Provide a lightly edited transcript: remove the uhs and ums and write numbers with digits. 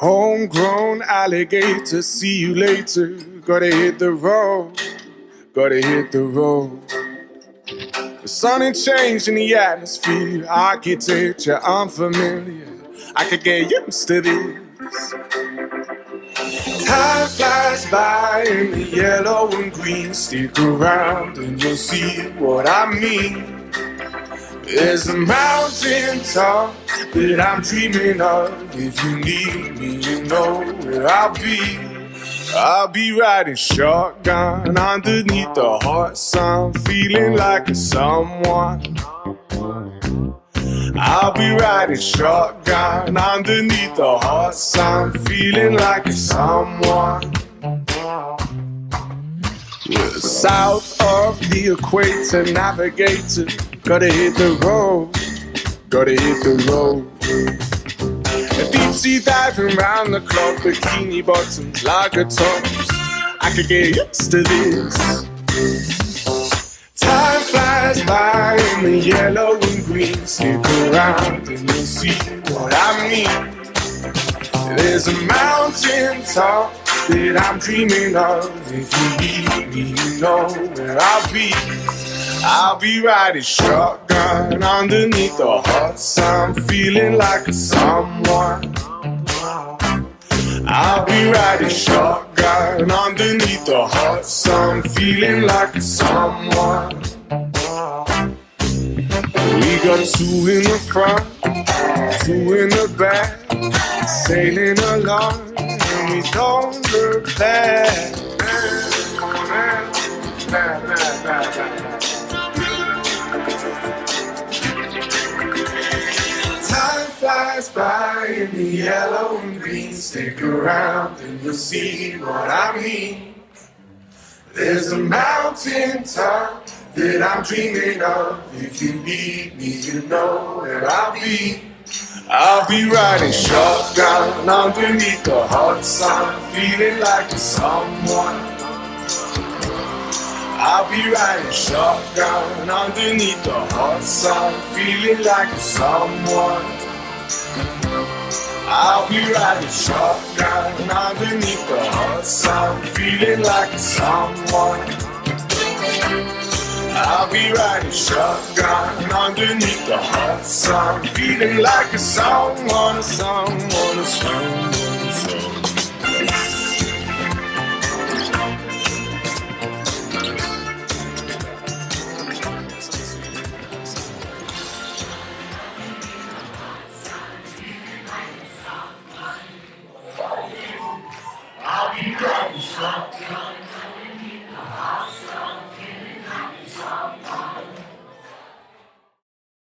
Homegrown alligator, see you later. Gotta hit the road, gotta hit the road. The sun ain't changing the atmosphere, architecture unfamiliar. I could get used to this. Time flies by in the yellow and green. Stick around and you'll see what I mean. There's a mountain top that I'm dreaming of. If you need me, you know where I'll be. I'll be riding shotgun underneath the hot sun, feeling like a someone. I'll be riding shotgun underneath the hot sun, feeling like a someone. We're south of the equator, navigator. Gotta hit the road, gotta hit the road. A deep sea diving round the clock, bikini bottoms, lager tops. I could get used to this. Time flies by in the yellow and green. Stick around and you'll see what I mean. There's a mountain top that I'm dreaming of. If you need me, you know where I'll be. I'll be riding shotgun underneath the hot sun, feeling like a someone. I'll be riding shotgun underneath the hot sun, feeling like a someone. We got two in the front, two in the back, sailing along, and we don't look back. Time flies by in the yellow and green. Stick around and you'll see what I mean. There's a mountain top that I'm dreaming of. If you need me, you know where I'll be. I'll be riding shotgun underneath the hot sun, feeling like a someone. I'll be riding shotgun underneath the hot sun, feeling like a someone. I'll be riding shotgun underneath the hot sun, feeling like a someone. I'll be riding shotgun underneath the hot sun, feeling like a someone, a someone, a someone, a someone. I'll be riding shotgun.